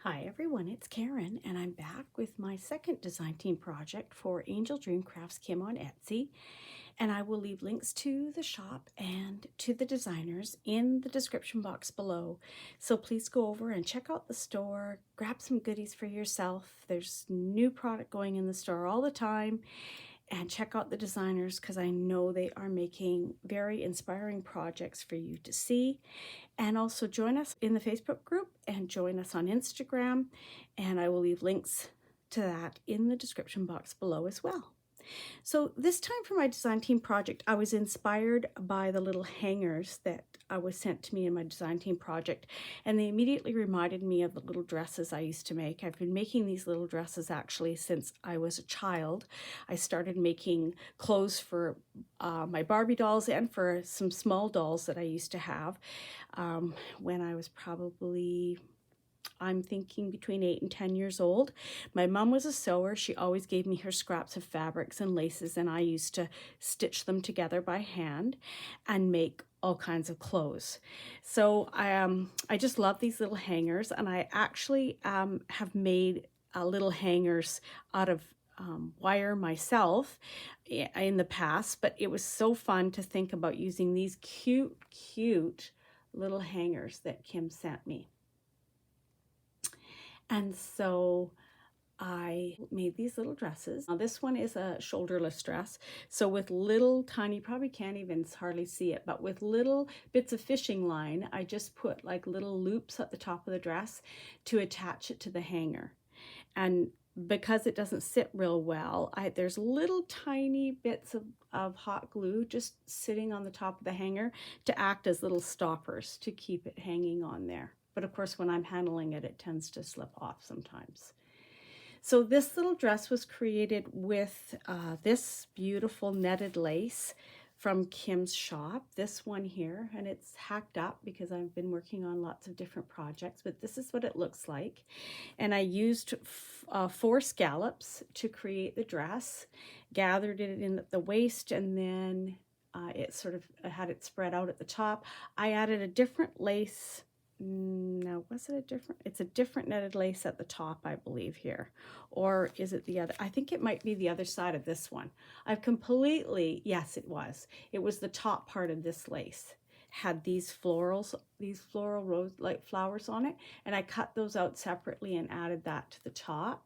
Hi everyone, it's Karen and I'm back with my second design team project for AngeldreamCraftsKim on Etsy, and I will leave links to the shop and to the designers in the description box below. So please go over and check out the store, grab some goodies for yourself. There's new product going in the store all the time, and check out the designers because I know they are making very inspiring projects for you to see. And also join us in the Facebook group and join us on Instagram, and I will leave links to that in the description box below as well. So this time for my design team project, I was inspired by the little hangers that was sent to me in my design team project, and they immediately reminded me of the little dresses I used to make. I've been making these little dresses actually since I was a child. I started making clothes for my Barbie dolls and for some small dolls that I used to have when I was probably, I'm thinking, between 8 and 10 years old. My mom was a sewer. She always gave me her scraps of fabrics and laces, and I used to stitch them together by hand and make all kinds of clothes. So I just love these little hangers, and I actually have made little hangers out of wire myself in the past, but it was so fun to think about using these cute little hangers that Kim sent me. And so I made these little dresses. Now this one is a shoulderless dress. So with little tiny, probably can't even hardly see it, but with little bits of fishing line, I just put like little loops at the top of the dress to attach it to the hanger. And because it doesn't sit real well, there's little tiny bits of hot glue just sitting on the top of the hanger to act as little stoppers to keep it hanging on there. But of course, when I'm handling it, it tends to slip off sometimes. So this little dress was created with this beautiful netted lace from Kim's shop, this one here, and it's hacked up because I've been working on lots of different projects, but this is what it looks like. And I used 4 scallops to create the dress, gathered it in at the waist, and then it sort of had it spread out at the top. I added a different lace. No, was it a different? It's a different netted lace at the top, I believe, here. Or is it the other? I think it might be the other side of this one. I've completely, yes, it was. It was the top part of this lace. Had these floral rose like flowers on it, and I cut those out separately and added that to the top.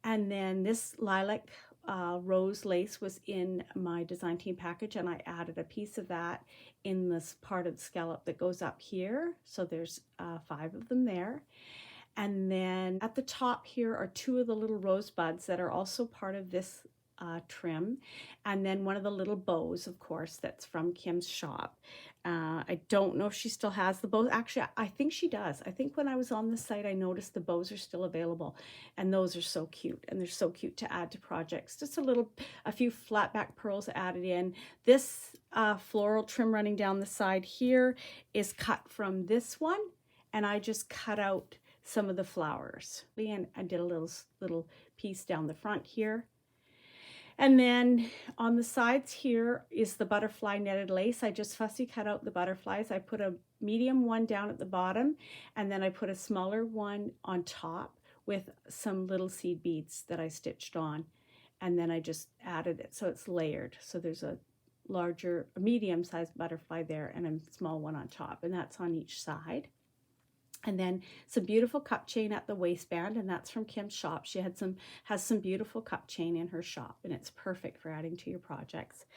And then this lilac rose lace was in my design team package, and I added a piece of that in this part of the scallop that goes up here. So there's 5 of them there. And then at the top here are 2 of the little rosebuds that are also part of this trim, and then one of the little bows, of course, that's from Kim's shop. I don't know if she still has the bows. Actually, I think she does. I think when I was on the site, I noticed the bows are still available, and those are so cute, and they're so cute to add to projects. Just a few flat back pearls added in. This floral trim running down the side here is cut from this one, and I just cut out some of the flowers, and I did a little piece down the front here. And then on the sides here is the butterfly netted lace. I just fussy cut out the butterflies. I put a medium one down at the bottom, and then I put a smaller one on top with some little seed beads that I stitched on. And then I just added it so it's layered. So there's a medium-sized butterfly there and a small one on top, and that's on each side. And then some beautiful cup chain at the waistband, and that's from Kim's shop. She has some beautiful cup chain in her shop, and it's perfect for adding to your projects.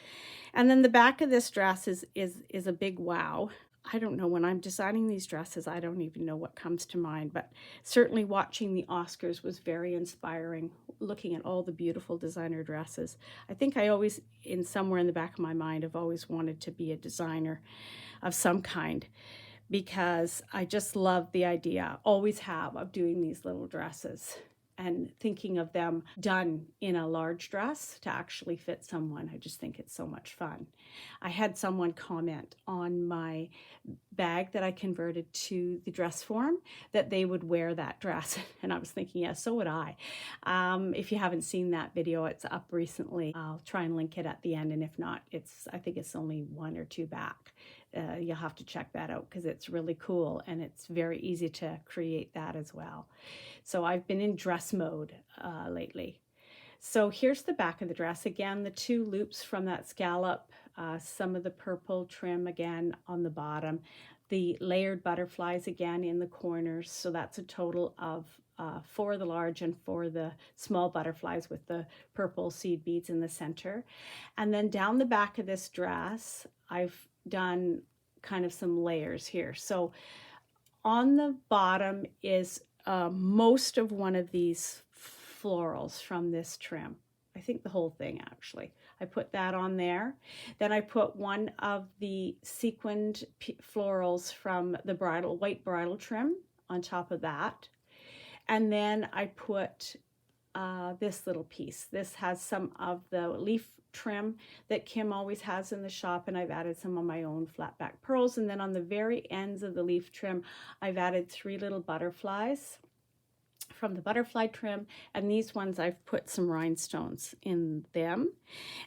And then the back of this dress is a big wow. I don't know, when I'm designing these dresses, I don't even know what comes to mind, but certainly watching the Oscars was very inspiring, looking at all the beautiful designer dresses. I think I always, somewhere in the back of my mind, have always wanted to be a designer of some kind, because I just love the idea, always have, of doing these little dresses and thinking of them done in a large dress to actually fit someone. I just think it's so much fun. I had someone comment on my bag that I converted to the dress form that they would wear that dress, and I was thinking, yes, so would I. If you haven't seen that video, it's up recently. I'll try and link it at the end, and if not, I think it's only 1 or 2 back. you'll have to check that out because it's really cool and it's very easy to create that as well. So I've been in dress mode lately. So here's the back of the dress. Again, the 2 loops from that scallop, some of the purple trim again on the bottom, the layered butterflies again in the corners. So that's a total of 4 of the large and 4 of the small butterflies with the purple seed beads in the center. And then down the back of this dress, I've done kind of some layers here. So on the bottom is most of one of these florals from this trim. I think the whole thing actually. I put that on there. Then I put one of the sequined florals from the white bridal trim on top of that. And then I put this little piece. This has some of the leaf trim that Kim always has in the shop, and I've added some of my own flat back pearls. And then on the very ends of the leaf trim, I've added 3 little butterflies from the butterfly trim, and these ones I've put some rhinestones in them.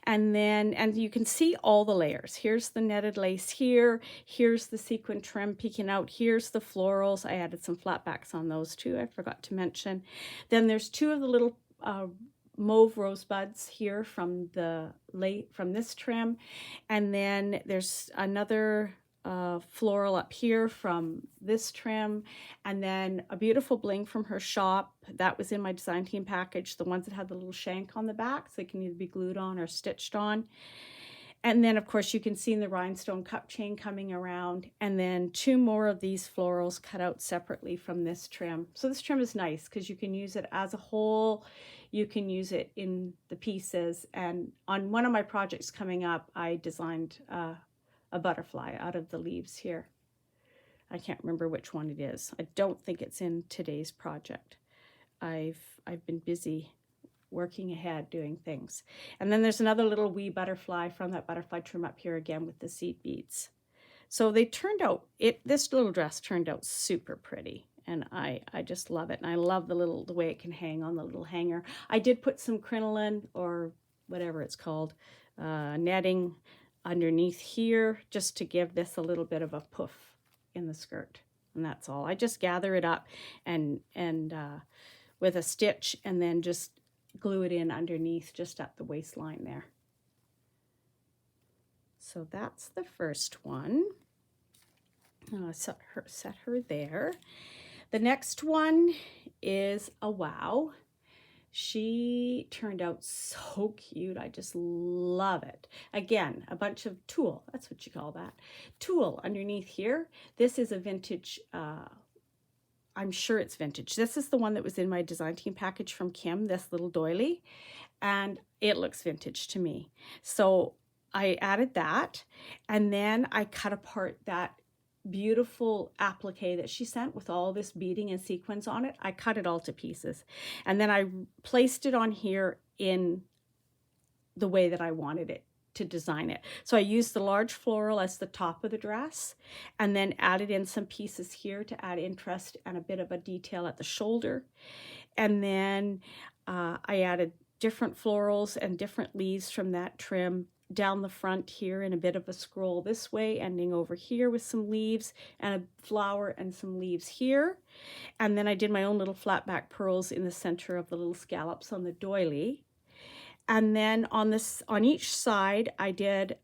And then, and you can see all the layers. Here's the netted lace here, here's the sequin trim peeking out, here's the florals. I added some flat backs on those too, I forgot to mention. Then there's 2 of the little mauve rosebuds here from this trim, and then there's another floral up here from this trim, and then a beautiful bling from her shop that was in my design team package, the ones that had the little shank on the back so they can either be glued on or stitched on. And then of course you can see in the rhinestone cup chain coming around, and then 2 more of these florals cut out separately from this trim. So this trim is nice because you can use it as a whole, you can use it in the pieces. And on one of my projects coming up, I designed a butterfly out of the leaves here. I can't remember which one it is. I don't think it's in today's project. I've been busy working ahead doing things. And then there's another little wee butterfly from that butterfly trim up here again with the seed beads. So they turned out, this little dress turned out super pretty, and I just love it. And I love the way it can hang on the little hanger. I did put some crinoline or whatever it's called, netting underneath here just to give this a little bit of a poof in the skirt, and that's all. I just gather it up and with a stitch and then just glue it in underneath just at the waistline there. So that's the first one. Set her there. The next one is a wow. She turned out so cute. I just love it. Again, a bunch of tulle. That's what you call that. Tulle underneath here. This is a vintage, I'm sure it's vintage. This is the one that was in my design team package from Kim, this little doily. And it looks vintage to me. So I added that. And then I cut apart that beautiful applique that she sent with all this beading and sequins on it. I cut it all to pieces, and then I placed it on here in the way that I wanted it to design it. So I used the large floral as the top of the dress, and then added in some pieces here to add interest and a bit of a detail at the shoulder. And then I added different florals and different leaves from that trim down the front here in a bit of a scroll this way, ending over here with some leaves and a flower and some leaves here. And then I did my own little flat back pearls in the center of the little scallops on the doily. And then on each side, I did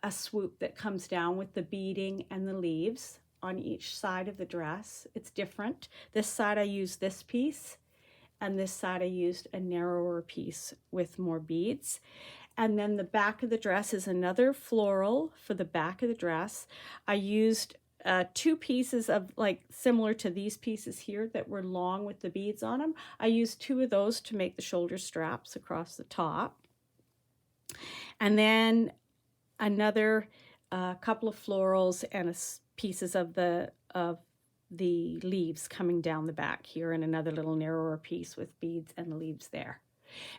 a swoop that comes down with the beading and the leaves on each side of the dress. It's different. This side I used this piece, and this side I used a narrower piece with more beads. And then the back of the dress is another floral for the back of the dress. I used 2 pieces of similar to these pieces here that were long with the beads on them. I used 2 of those to make the shoulder straps across the top. And then another couple of florals and pieces of the leaves coming down the back here, and another little narrower piece with beads and leaves there.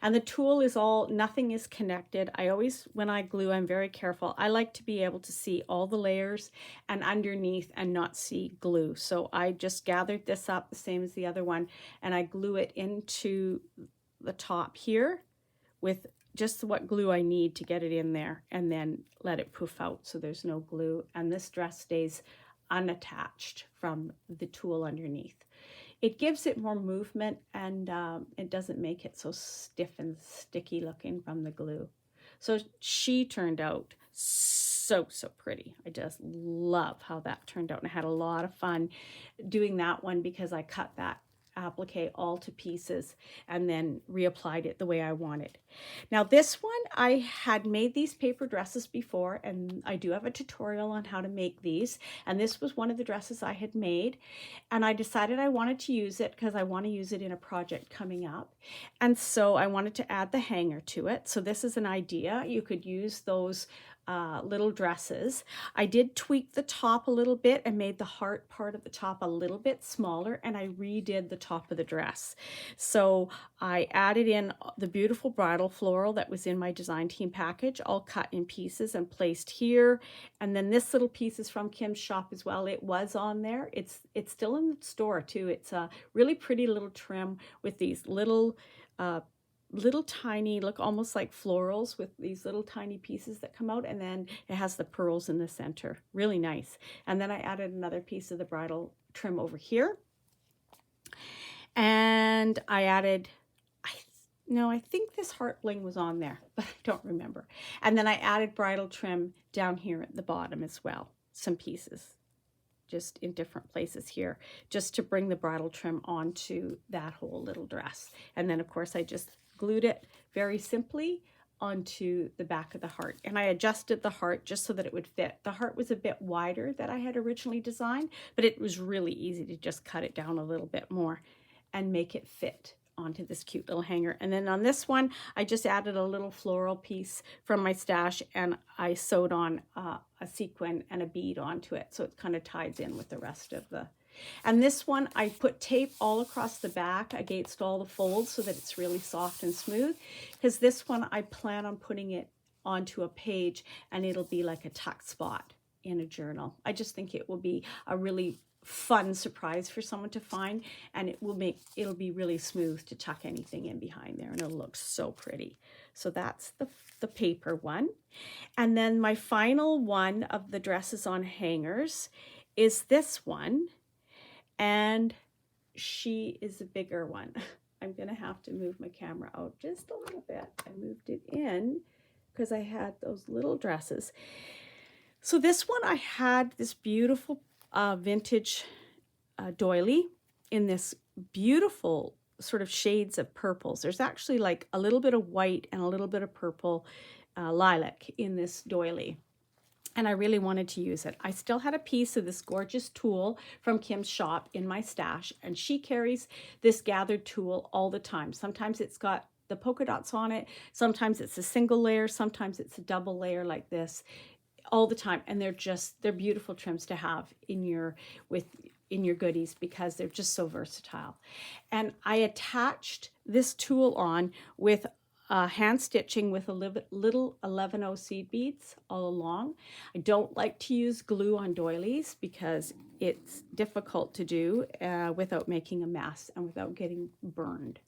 And the tulle is nothing is connected. I always, when I glue, I'm very careful. I like to be able to see all the layers and underneath and not see glue. So I just gathered this up the same as the other one, and I glue it into the top here with just what glue I need to get it in there, and then let it poof out so there's no glue. And this dress stays unattached from the tulle underneath. It gives it more movement, and it doesn't make it so stiff and sticky looking from the glue. So she turned out so pretty. I just love how that turned out, and I had a lot of fun doing that one because I cut that applique all to pieces and then reapplied it the way I wanted. Now this one, I had made these paper dresses before, and I do have a tutorial on how to make these, and this was one of the dresses I had made, and I decided I wanted to use it because I want to use it in a project coming up, and so I wanted to add the hanger to it. So this is an idea. You could use those little dresses. I did tweak the top a little bit and made the heart part of the top a little bit smaller, and I redid the top of the dress. So I added in the beautiful bridal floral that was in my design team package, all cut in pieces and placed here. And then this little piece is from Kim's shop as well. It was on there. It's still in the store too. It's a really pretty little trim with these little tiny, look almost like florals with these little tiny pieces that come out, and then it has the pearls in the center. Really nice. And then I added another piece of the bridal trim over here. And I added, I think this heart bling was on there, but I don't remember. And then I added bridal trim down here at the bottom as well. Some pieces just in different places here, just to bring the bridal trim onto that whole little dress. And then of course I just glued it very simply onto the back of the heart, and I adjusted the heart just so that it would fit. The heart was a bit wider than I had originally designed, but it was really easy to just cut it down a little bit more and make it fit onto this cute little hanger. And then on this one, I just added a little floral piece from my stash, and I sewed on a sequin and a bead onto it, so it kind of ties in with the rest of the. And this one, I put tape all across the back against all the folds so that it's really soft and smooth, because this one I plan on putting it onto a page, and it'll be like a tuck spot in a journal. I just think it will be a really fun surprise for someone to find, and it'll be really smooth to tuck anything in behind there, and it'll look so pretty. So that's the paper one. And then my final one of the dresses on hangers is this one, and she is a bigger one. I'm gonna have to move my camera out just a little bit. I moved it in because I had those little dresses. So this one, I had this beautiful vintage doily in this beautiful sort of shades of purples. There's actually like a little bit of white and a little bit of purple lilac in this doily, and I really wanted to use it. I still had a piece of this gorgeous tulle from Kim's shop in my stash, and she carries this gathered tulle all the time. Sometimes it's got the polka dots on it, sometimes it's a single layer, sometimes it's a double layer like this, all the time. And they're beautiful trims to have in your goodies because they're just so versatile. And I attached this tulle on with hand stitching with a little 11/0 seed beads all along. I don't like to use glue on doilies because it's difficult to do without making a mess and without getting burned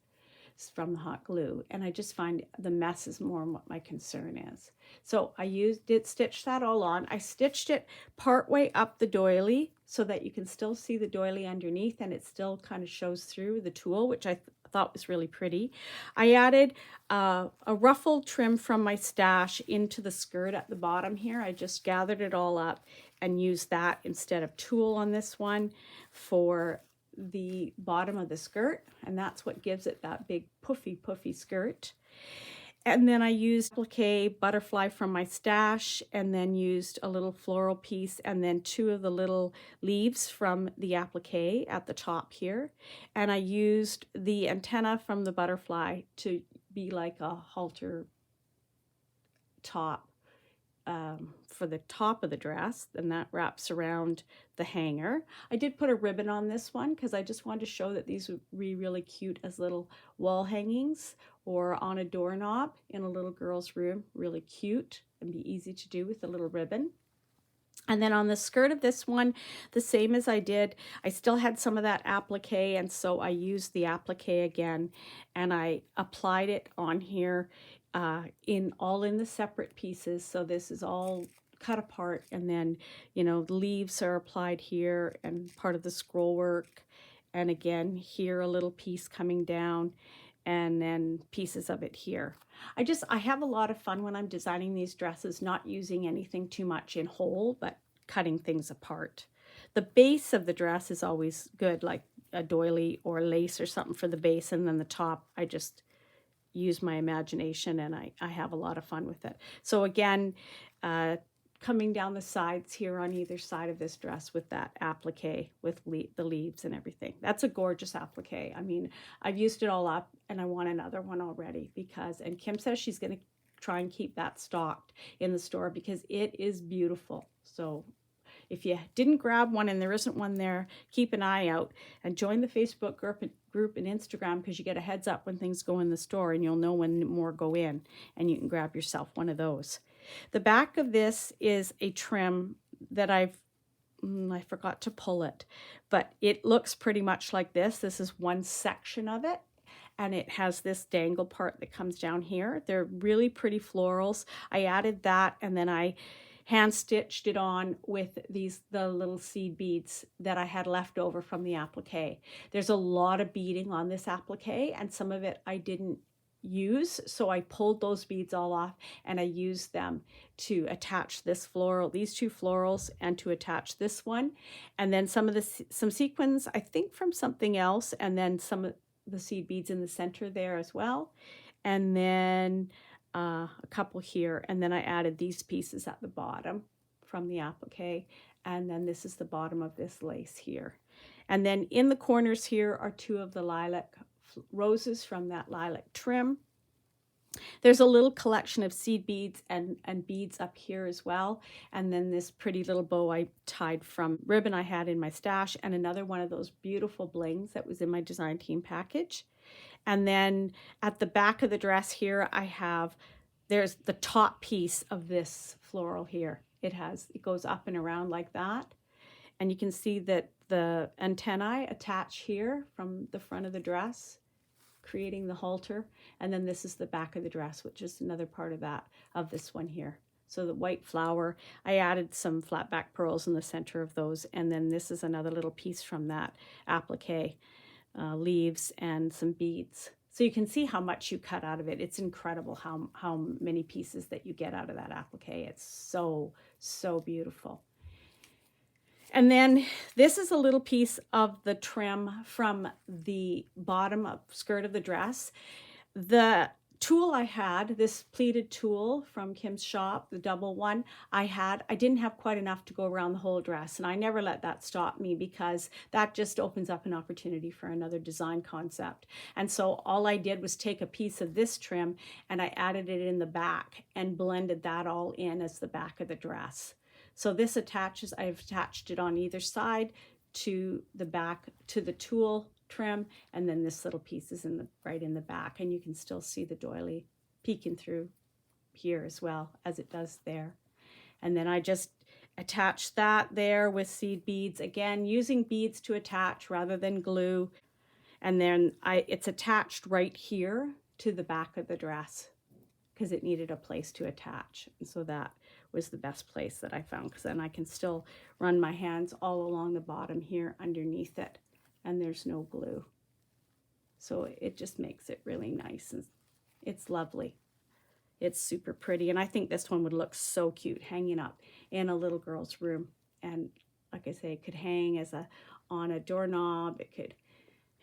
from the hot glue. And I just find the mess is more what my concern is. So I did stitch that all on. I stitched it partway up the doily so that you can still see the doily underneath, and it still kind of shows through the tulle, which I thought was really pretty. I added a ruffle trim from my stash into the skirt at the bottom here. I just gathered it all up and used that instead of tulle on this one for the bottom of the skirt, and that's what gives it that big puffy skirt. And then I used applique butterfly from my stash, and then used a little floral piece, and then two of the little leaves from the applique at the top here. And I used the antenna from the butterfly to be like a halter top for the top of the dress, and that wraps around the hanger. I did put a ribbon on this one because I just wanted to show that these would be really cute as little wall hangings or on a doorknob in a little girl's room. Really cute and be easy to do with a little ribbon. And then on the skirt of this one, the same as I did, I still had some of that applique, and so I used the applique again, and I applied it on here all in the separate pieces. So this is all cut apart, and then, you know, the leaves are applied here and part of the scroll work. And again, here a little piece coming down, and then pieces of it here. I have a lot of fun when I'm designing these dresses, not using anything too much in whole, but cutting things apart. The base of the dress is always good, like a doily or lace or something for the base, and then the top, I just use my imagination, and I have a lot of fun with it. So again, coming down the sides here on either side of this dress with that applique with the leaves and everything. That's a gorgeous applique. I mean, I've used it all up, and I want another one already because, and Kim says she's going to try and keep that stocked in the store because it is beautiful. So if you didn't grab one and there isn't one there, keep an eye out and join the Facebook group and Instagram, because you get a heads up when things go in the store, and you'll know when more go in, and you can grab yourself one of those. The back of this is a trim that I forgot to pull it, but it looks pretty much like this. This is one section of it, and it has this dangle part that comes down here. They're really pretty florals. I added that, and then I hand stitched it on with the little seed beads that I had left over from the applique. There's a lot of beading on this applique, and some of it I didn't use, so I pulled those beads all off, and I used them to attach this floral, these two florals, and to attach this one, and then some sequins, I think from something else, and then some of the seed beads in the center there as well, and then a couple here, and then I added these pieces at the bottom from the applique, and then this is the bottom of this lace here. And then in the corners here are two of the lilac roses from that lilac trim. There's a little collection of seed beads and beads up here as well, and then this pretty little bow I tied from ribbon I had in my stash, and another one of those beautiful blings that was in my design team package. And then at the back of the dress here, there's the top piece of this floral here. It goes up and around like that. And you can see that the antennae attach here from the front of the dress, creating the halter. And then this is the back of the dress, which is another part of this one here. So the white flower, I added some flat back pearls in the center of those. And then this is another little piece from that applique. Leaves and some beads. So you can see how much you cut out of it. It's incredible how many pieces that you get out of that applique. It's so, so beautiful. And then this is a little piece of the trim from the bottom of skirt of the dress. The tool I had, this pleated tool from Kim's shop, the double one, I didn't have quite enough to go around the whole dress, and I never let that stop me because that just opens up an opportunity for another design concept. And so all I did was take a piece of this trim and I added it in the back and blended that all in as the back of the dress. So this I've attached it on either side to the back, to the tool trim, and then this little piece is right in the back, and you can still see the doily peeking through here as well as it does there. And then I just attached that there with seed beads, again using beads to attach rather than glue, and then it's attached right here to the back of the dress because it needed a place to attach, and so that was the best place that I found, because then I can still run my hands all along the bottom here underneath it, and there's no glue. So it just makes it really nice, and it's lovely. It's super pretty, and I think this one would look so cute hanging up in a little girl's room. And like I say, it could hang on a doorknob, it could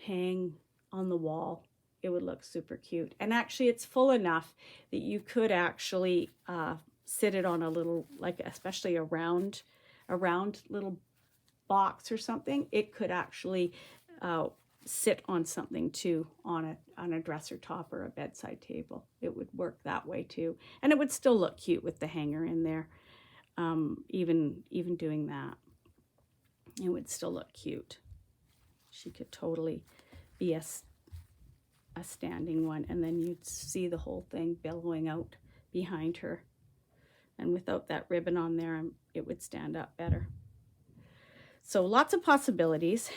hang on the wall. It would look super cute. And actually it's full enough that you could actually sit it on a little, like especially a round little box or something. It could actually sit on something too, on a dresser top or a bedside table. It would work that way too, and it would still look cute with the hanger in there. Even doing that, it would still look cute. She could totally be a standing one, and then you'd see the whole thing billowing out behind her. And without that ribbon on there, it would stand up better. So lots of possibilities.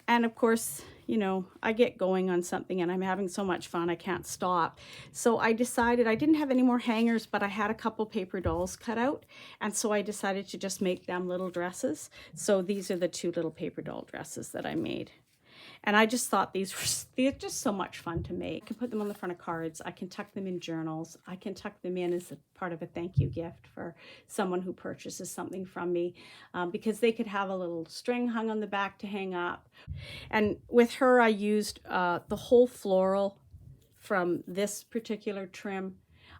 And of course, you know, I get going on something and I'm having so much fun, I can't stop. So I decided, I didn't have any more hangers, but I had a couple paper dolls cut out. And so I decided to just make them little dresses. So these are the 2 little paper doll dresses that I made. And I just thought they're just so much fun to make. I can put them on the front of cards. I can tuck them in journals. I can tuck them in as a part of a thank you gift for someone who purchases something from me, because they could have a little string hung on the back to hang up. And with her, I used the whole floral from this particular trim.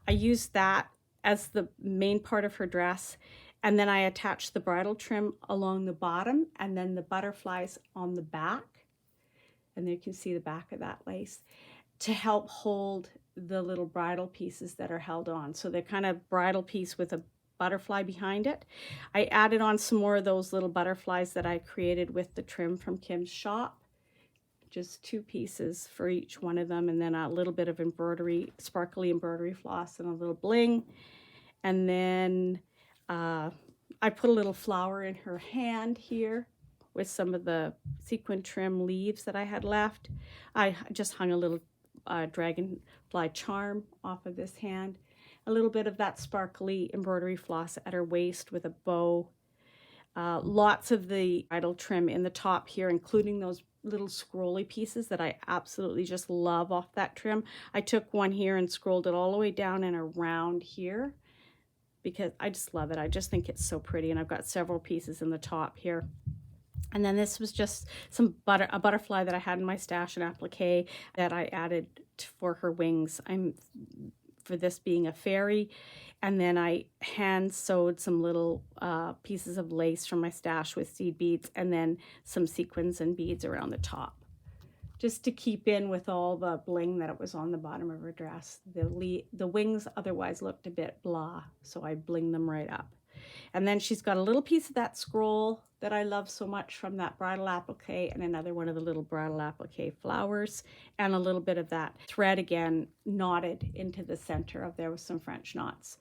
I used that as the main part of her dress. And then I attached the bridal trim along the bottom and then the butterflies on the back. And there you can see the back of that lace to help hold the little bridal pieces that are held on. So they're kind of bridal piece with a butterfly behind it. I added on some more of those little butterflies that I created with the trim from Kim's shop. Just 2 pieces for each one of them, and then a little bit of embroidery, sparkly embroidery floss and a little bling. And then I put a little flower in her hand here with some of the sequin trim leaves that I had left. I just hung a little dragonfly charm off of this hand. A little bit of that sparkly embroidery floss at her waist with a bow. Lots of the bridal trim in the top here, including those little scrolly pieces that I absolutely just love off that trim. I took one here and scrolled it all the way down and around here because I just love it. I just think it's so pretty, and I've got several pieces in the top here. And then this was just a butterfly that I had in my stash, an applique that I added for her wings. For this being a fairy. And then I hand sewed some little pieces of lace from my stash with seed beads, and then some sequins and beads around the top, just to keep in with all the bling that was on the bottom of her dress. The wings otherwise looked a bit blah, so I blinged them right up. And then she's got a little piece of that scroll that I love so much from that bridal applique, and another one of the little bridal applique flowers, and a little bit of that thread again knotted into the center of there with some French knots,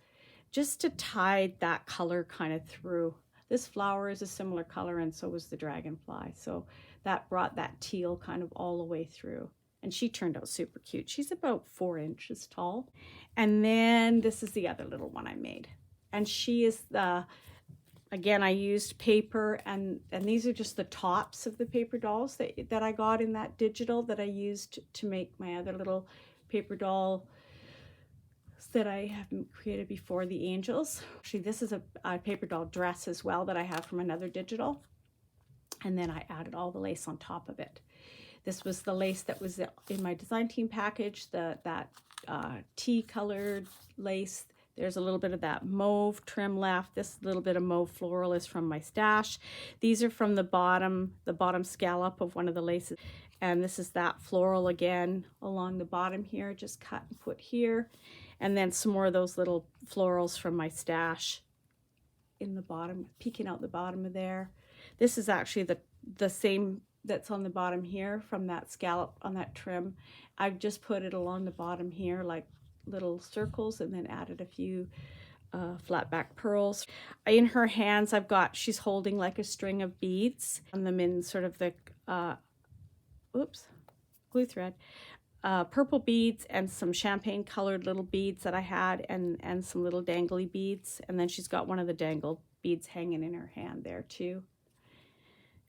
just to tie that color kind of through. This flower is a similar color, and so was the dragonfly. So that brought that teal kind of all the way through. And she turned out super cute. She's about 4 inches tall. And then this is the other little one I made. And she is again, I used paper, and these are just the tops of the paper dolls that I got in that digital that I used to make my other little paper doll that I haven't created before, the angels. Actually, this is a paper doll dress as well that I have from another digital. And then I added all the lace on top of it. This was the lace that was in my design team package, that tea colored lace. There's a little bit of that mauve trim left. This little bit of mauve floral is from my stash. These are from the bottom scallop of one of the laces. And this is that floral again along the bottom here, just cut and put here. And then some more of those little florals from my stash in the bottom, peeking out the bottom of there. This is actually the same that's on the bottom here from that scallop on that trim. I've just put it along the bottom here like little circles, and then added a few flat back pearls. In her hands, she's holding like a string of beads, and them in sort of the glue thread, purple beads and some champagne colored little beads that I had, and some little dangly beads. And then she's got one of the dangled beads hanging in her hand there too.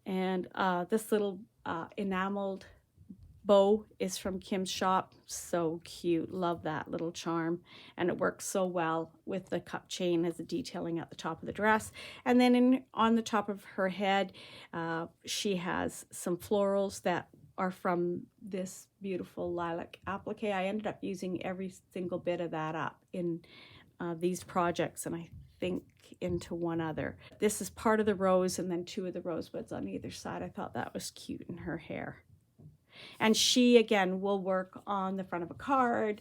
And this little enameled bow is from Kim's shop. So cute. Love that little charm. And it works so well with the cup chain as a detailing at the top of the dress. And then on the top of her head, she has some florals that are from this beautiful lilac applique. I ended up using every single bit of that up in these projects, and I think into one other. This is part of the rose, and then 2 of the rosebuds on either side. I thought that was cute in her hair. And she, again, will work on the front of a card.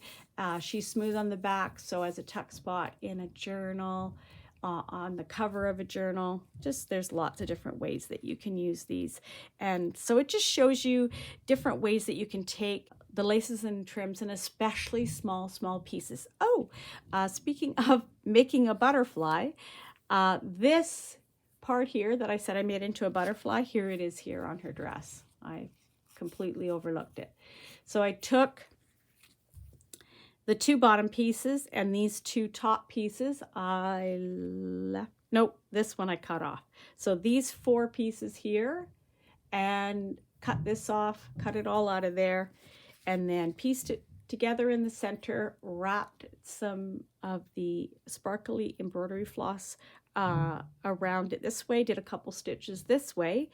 She's smooth on the back, so as a tuck spot in a journal, on the cover of a journal. Just there's lots of different ways that you can use these. And so it just shows you different ways that you can take the laces and trims, and especially small pieces. Oh, speaking of making a butterfly, this part here that I said I made into a butterfly, here it is here on her dress. I completely overlooked it. So I took the 2 bottom pieces and these 2 top pieces I left, nope, this one I cut off. So these 4 pieces here, and cut this off, cut it all out of there, and then pieced it together in the center, wrapped some of the sparkly embroidery floss around it this way, did a couple stitches this way,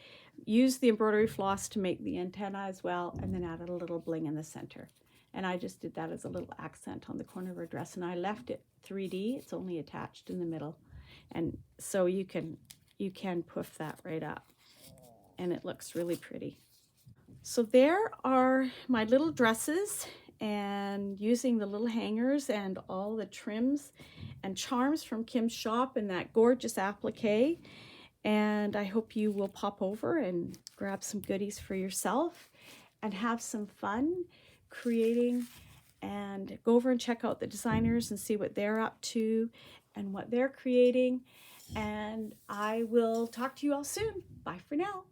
used the embroidery floss to make the antenna as well, and then added a little bling in the center. And I just did that as a little accent on the corner of her dress, and I left it 3D. It's only attached in the middle, and so you can poof that right up, and it looks really pretty. So there are my little dresses, and using the little hangers and all the trims and charms from Kim's shop and that gorgeous applique. And I hope you will pop over and grab some goodies for yourself and have some fun creating, and go over and check out the designers and see what they're up to and what they're creating. And I will talk to you all soon. Bye for now.